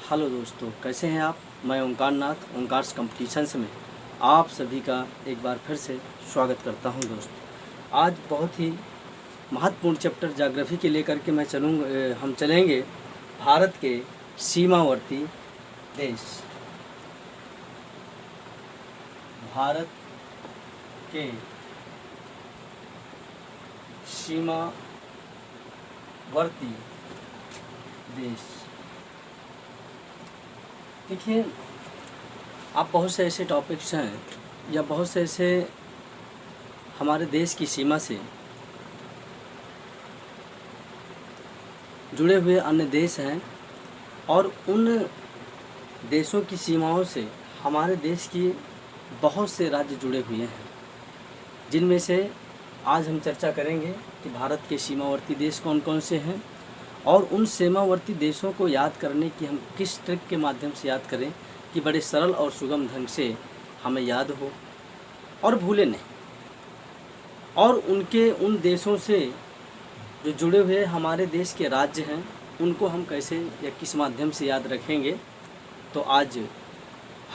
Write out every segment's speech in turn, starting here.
Hello दोस्तों, कैसे हैं आप। मैं ओंकार नाथ ओंकारस कॉम्पिटिशन्स में आप सभी का एक बार फिर से स्वागत करता हूं। दोस्तों, आज बहुत ही महत्वपूर्ण चैप्टर ज्योग्राफी के लेकर के हम चलेंगे भारत के सीमावर्ती देश। भारत के सीमावर्ती देश। देखिए, आप बहुत से ऐसे टॉपिक्स हैं या बहुत से ऐसे हमारे देश की सीमा से जुड़े हुए अन्य देश हैं और उन देशों की सीमाओं से हमारे देश की बहुत से राज्य जुड़े हुए हैं, जिनमें से आज हम चर्चा करेंगे कि भारत के सीमावर्ती देश कौन कौन से हैं और उन सीमावर्ती देशों को याद करने की हम किस ट्रिक के माध्यम से याद करें कि बड़े सरल और सुगम ढंग से हमें याद हो और भूले नहीं। और उन देशों से जो जुड़े हुए हमारे देश के राज्य हैं उनको हम कैसे या किस माध्यम से याद रखेंगे। तो आज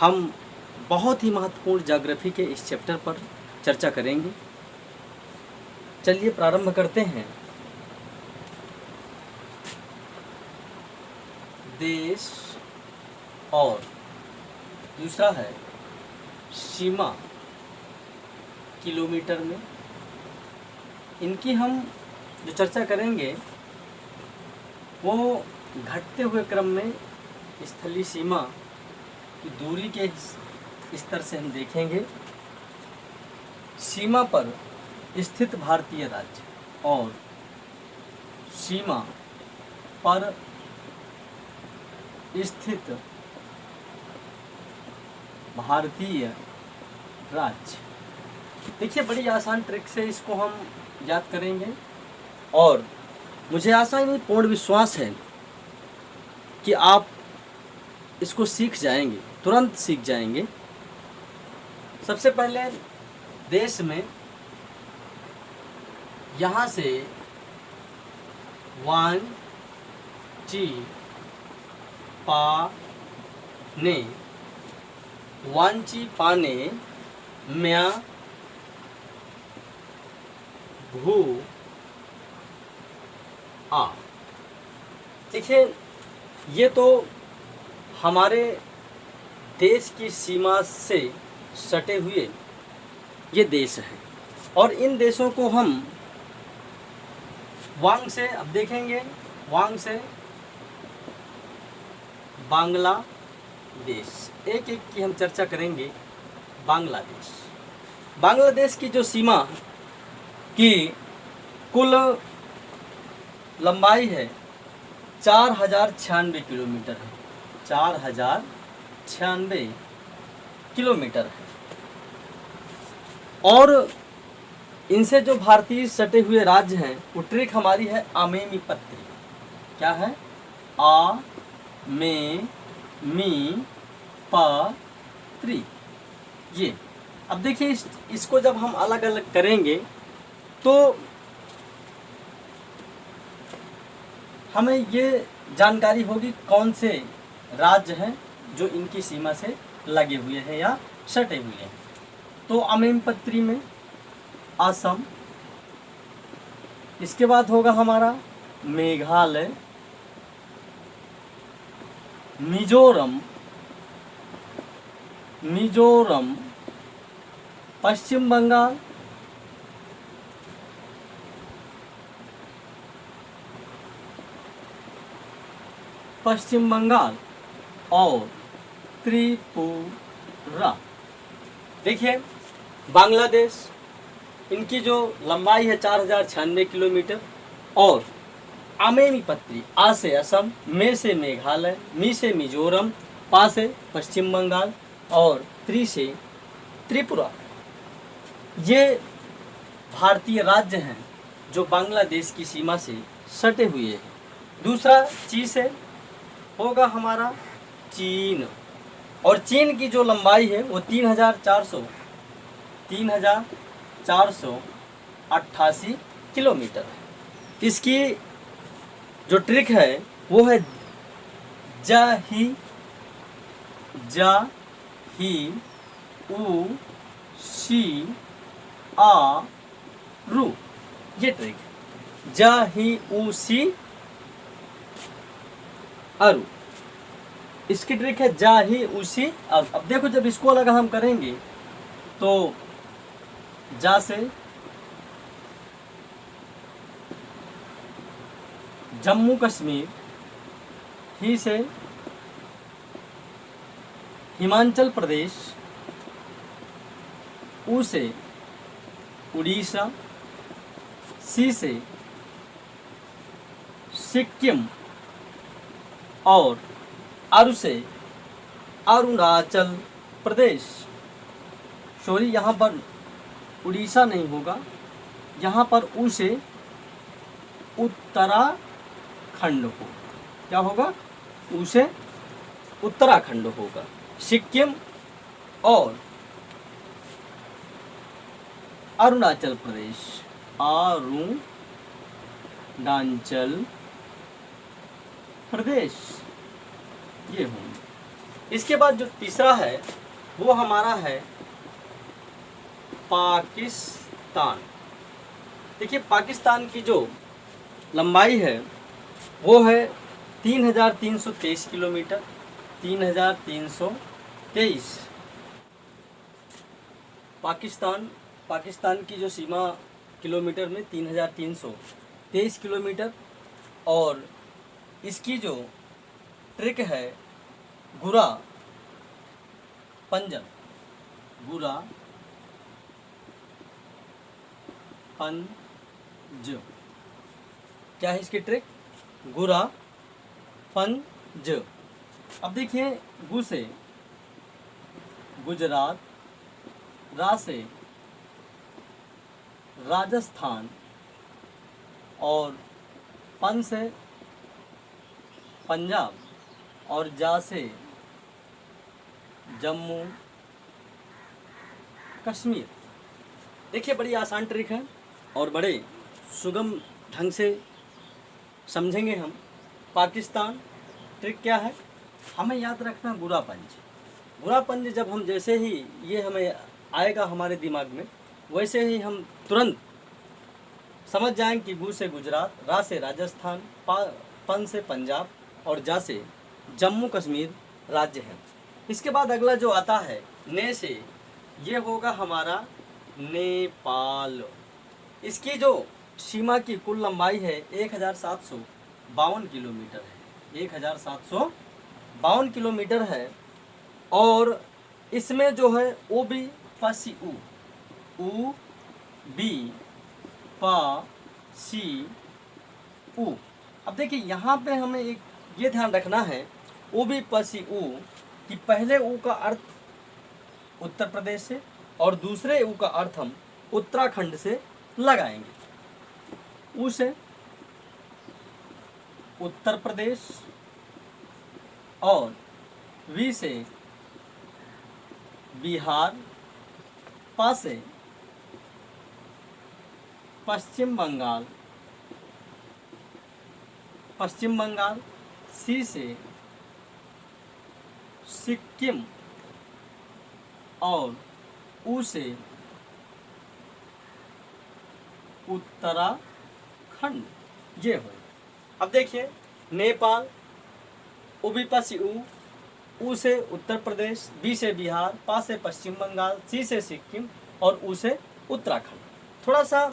हम बहुत ही महत्वपूर्ण ज्योग्राफी के इस चैप्टर पर चर्चा करेंगे। चलिए प्रारंभ करते हैं। देश और दूसरा है सीमा किलोमीटर में। इनकी हम जो चर्चा करेंगे वो घटते हुए क्रम में स्थलीय सीमा की दूरी के स्तर से हम देखेंगे। सीमा पर स्थित भारतीय राज्य और सीमा पर स्थित भारतीय राज्य। देखिए, बड़ी आसान ट्रिक से इसको हम याद करेंगे और मुझे आशा नहीं पूर्ण विश्वास है कि आप इसको सीख जाएंगे, तुरंत सीख जाएंगे। सबसे पहले देश में यहाँ से वांची पाने म्या भू आ। देखिए, ये तो हमारे देश की सीमा से सटे हुए ये देश हैं और इन देशों को हम वांग से, अब देखेंगे वांग से बांग्लादेश, एक एक की हम चर्चा करेंगे। बांग्लादेश की जो सीमा की कुल लंबाई है 4096 किलोमीटर है। 4096 किलोमीटर है और इनसे जो भारतीय सटे हुए राज्य हैं वो ट्रिक हमारी है आमेमी पत्री। क्या है? आ में मी पत्री। ये अब देखिए, इसको जब हम अलग अलग करेंगे तो हमें ये जानकारी होगी कौन से राज्य हैं जो इनकी सीमा से लगे हुए हैं या सटे हुए हैं। तो अमेम पत्री में असम, इसके बाद होगा हमारा मेघालय, मिजोरम, पश्चिम बंगाल और त्रिपुरा। देखिए, बांग्लादेश, इनकी जो लंबाई है 4096 किलोमीटर और आमेमी पत्री, आ से असम, मे से मेघालय, मी से मिजोरम, पा से पश्चिम बंगाल और त्रि से त्रिपुरा। ये भारतीय राज्य हैं जो बांग्लादेश की सीमा से सटे हुए हैं। दूसरा ची से होगा हमारा चीन और चीन की जो लंबाई है वो 3488 किलोमीटर है। इसकी जो ट्रिक है वो है जा ही ऊ शी आ रू, ये ट्रिक है। जा ही ऊ सी अरु, इसकी ट्रिक है जा ही उसी। अब देखो जब इसको अगर हम करेंगे तो जा से जम्मू कश्मीर, ही से हिमाचल प्रदेश, ऊ से उड़ीसा, सी से सिक्किम और अरु से अरुणाचल प्रदेश। सॉरी, यहाँ पर उड़ीसा नहीं होगा, यहाँ पर ऊ से उत्तराखंड हो, क्या होगा, ऊ से उत्तराखंड होगा। सिक्किम और अरुणाचल प्रदेश, अरुणाचल प्रदेश, ये होंगे। इसके बाद जो तीसरा है वो हमारा है पाकिस्तान। देखिए पाकिस्तान की जो लंबाई है वो है 3323 किलोमीटर, 3323। पाकिस्तान की जो सीमा किलोमीटर में 3323 किलोमीटर। और इसकी जो ट्रिक है गुरा पंजब, गुरा पंज, क्या है इसकी ट्रिक, गुरा पंज। अब देखिए गु से गुजरात, रा से राजस्थान और पन से पंजाब और जा से जम्मू कश्मीर। देखिए बड़ी आसान ट्रिक है और बड़े सुगम ढंग से समझेंगे हम। पाकिस्तान ट्रिक क्या है, हमें याद रखना गुरा पंज। गुरा पंज जब हम जैसे ही ये हमें आएगा हमारे दिमाग में, वैसे ही हम तुरंत समझ जाएंगे कि गु से गुजरात, रा से राजस्थान, पन से पंजाब और जा से जम्मू कश्मीर राज्य है। इसके बाद अगला जो आता है ने से, ये होगा हमारा नेपाल। इसकी जो सीमा की कुल लंबाई है 1752 किलोमीटर है, 1752 किलोमीटर है। और इसमें जो है ओ बी पसी ऊ बी पा सी ऊ। अब देखिए यहाँ पे हमें एक ये ध्यान रखना है, ओ बी पसी ऊ, कि पहले ऊ का अर्थ उत्तर प्रदेश से और दूसरे ऊ का अर्थ हम उत्तराखंड से लगाएंगे। ऊ से उत्तर प्रदेश और वी से बिहार, पा से पश्चिम बंगाल, सी से सिक्किम और ऊ से उत्तराखंड, ये हो। अब देखिए नेपाल, ओ बी पसी ऊ से उत्तर प्रदेश, बी से बिहार, पा से पश्चिम बंगाल, सी से सिक्किम और ऊ से उत्तराखंड। थोड़ा सा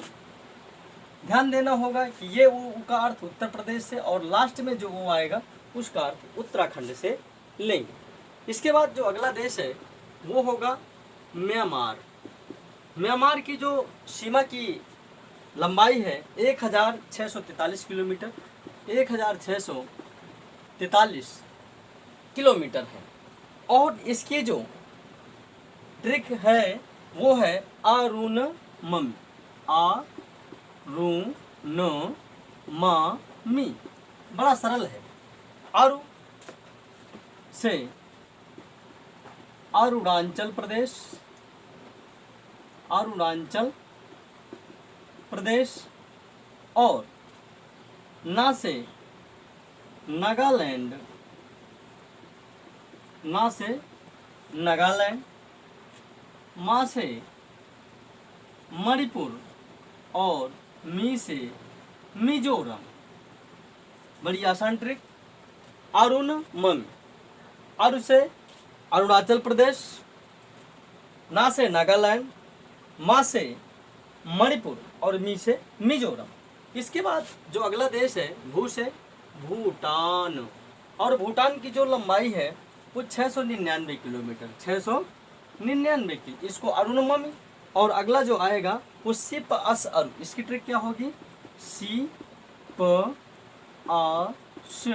ध्यान देना होगा कि ये ऊ का अर्थ उत्तर प्रदेश से और लास्ट में जो ऊ आएगा उसका अर्थ उत्तराखंड से लेंगे। इसके बाद जो अगला देश है वो होगा म्यांमार। म्यांमार की जो सीमा की लंबाई है 1643 किलोमीटर, 1643 किलोमीटर है। और इसकी जो ट्रिक है वो है अरुणममी, अरुणममी, बड़ा सरल है। अरु से अरुणाचल प्रदेश और ना से नागालैंड ना से नागालैंड, मा से मणिपुर और मी से मिजोरम। बड़ी आसान ट्रिक। अरुण अरु से अरुणाचल प्रदेश, ना से नागालैंड, मा से मणिपुर और मी से मिजोरम। इसके बाद जो अगला देश है भू से भूटान, और भूटान की जो लंबाई है वो 699 किलोमीटर, 699 की। इसको अरुणममी। और अगला जो आएगा वो सिप अस अरु। इसकी ट्रिक क्या होगी? सी प आ श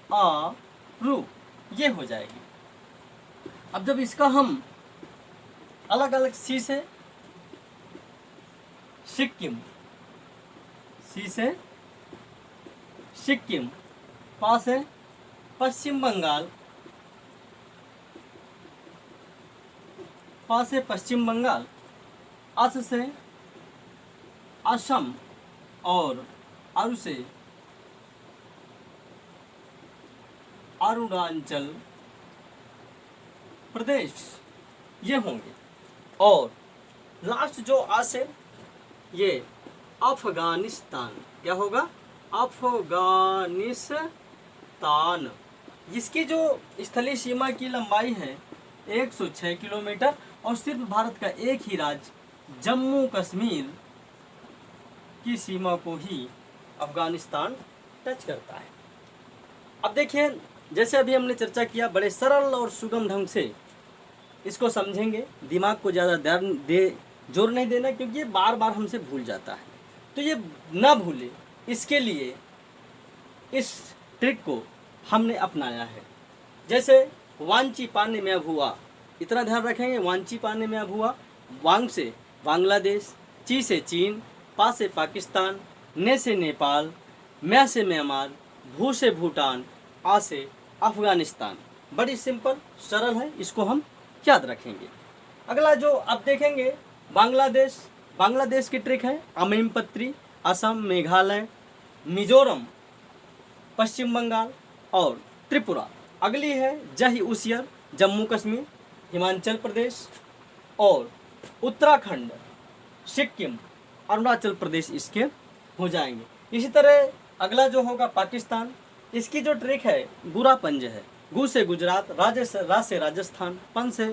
आ रु, ये हो जाएगी। अब जब इसका हम अलग अलग सी से सिक्किम, सी से सिक्किम, पा से पश्चिम बंगाल, पा से पश्चिम बंगाल, अस से असम और अरु से अरुणाचल प्रदेश, ये होंगे। और लास्ट जो आ से ये अफगानिस्तान, क्या होगा? अफगानिस्तान। इसकी जो स्थलीय सीमा की लंबाई है 106 किलोमीटर, और सिर्फ भारत का एक ही राज्य जम्मू कश्मीर की सीमा को ही अफगानिस्तान टच करता है। अब देखिए, जैसे अभी हमने चर्चा किया, बड़े सरल और सुगम ढंग से इसको समझेंगे। दिमाग को ज़्यादा जोर नहीं देना, क्योंकि ये बार बार हमसे भूल जाता है। तो ये ना भूले, इसके लिए इस ट्रिक को हमने अपनाया है। जैसे वांची पाने में अब हुआ, इतना ध्यान रखेंगे। वांची पाने में अब हुआ। वांग से बांग्लादेश, ची से चीन, पा से पाकिस्तान, ने से नेपाल, म्या से म्यांमार, भू से भूटान, आ से अफगानिस्तान। बड़ी सिंपल सरल है, इसको हम याद रखेंगे। अगला जो अब देखेंगे बांग्लादेश। बांग्लादेश की ट्रिक है अमीमपत्री, असम, मेघालय, मिजोरम, पश्चिम बंगाल और त्रिपुरा। अगली है जही उसियर, जम्मू कश्मीर, हिमाचल प्रदेश और उत्तराखंड, सिक्किम, अरुणाचल प्रदेश इसके हो जाएंगे। इसी तरह अगला जो होगा पाकिस्तान। इसकी जो ट्रिक है गुरा पंज है। गु से गुजरात, रा से राजस्थान, पन से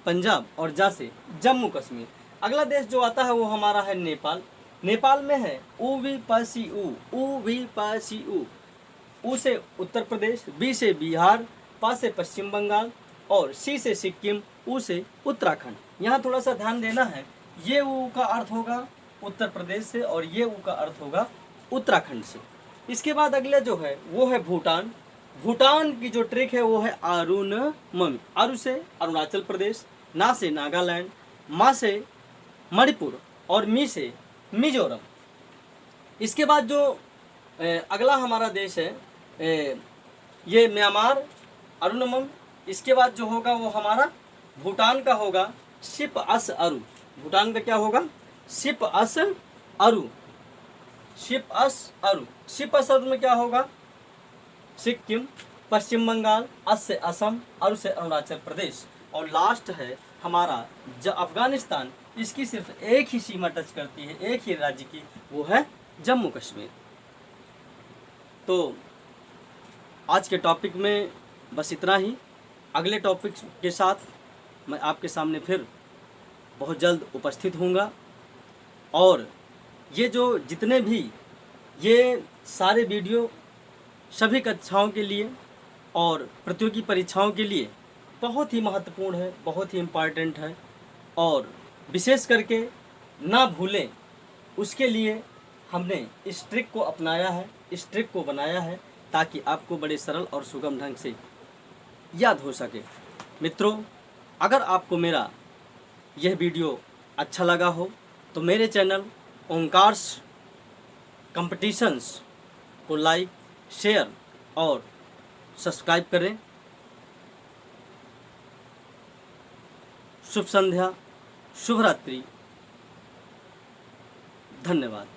पंजाब और जा से जम्मू कश्मीर। अगला देश जो आता है वो हमारा है नेपाल। नेपाल में है ऊवी पसी ऊ, ऊ से उत्तर प्रदेश, बी से बिहार, पा से पश्चिम बंगाल और सी से सिक्किम, ऊ से उत्तराखंड। यहाँ थोड़ा सा ध्यान देना है, ये ऊ का अर्थ होगा उत्तर प्रदेश से और ये ऊ का अर्थ होगा उत्तराखंड से। इसके बाद अगले जो है वो है भूटान। भूटान की जो ट्रिक है वो है अरुणममी। अरु से अरुणाचल प्रदेश, ना से नागालैंड, मा से मणिपुर और मी से मिजोरम। इसके बाद जो अगला हमारा देश है ये म्यांमार, अरुणमम। इसके बाद जो होगा वो हमारा भूटान का होगा सिप अस अरु। भूटान का क्या होगा? सिप अस अरु, सिप अस अरु। सिप अस अरु में क्या होगा? सिक्किम, पश्चिम बंगाल, अस से असम, अरु से अरुणाचल प्रदेश। और लास्ट है हमारा अफगानिस्तान। इसकी सिर्फ एक ही सीमा टच करती है, एक ही राज्य की, वो है जम्मू कश्मीर। तो आज के टॉपिक में बस इतना ही। अगले टॉपिक के साथ मैं आपके सामने फिर बहुत जल्द उपस्थित होऊंगा। और ये जो जितने भी ये सारे वीडियो सभी कक्षाओं के लिए और प्रतियोगी परीक्षाओं के लिए बहुत ही महत्वपूर्ण है, बहुत ही इम्पॉर्टेंट है। और विशेष करके ना भूलें, उसके लिए हमने इस ट्रिक को अपनाया है, इस ट्रिक को बनाया है, ताकि आपको बड़े सरल और सुगम ढंग से याद हो सके। मित्रों, अगर आपको मेरा यह वीडियो अच्छा लगा हो तो मेरे चैनल ओंकार्स कॉम्पिटिशन्स को लाइक, शेयर और सब्सक्राइब करें। शुभ संध्या, शुभ रात्रि, धन्यवाद।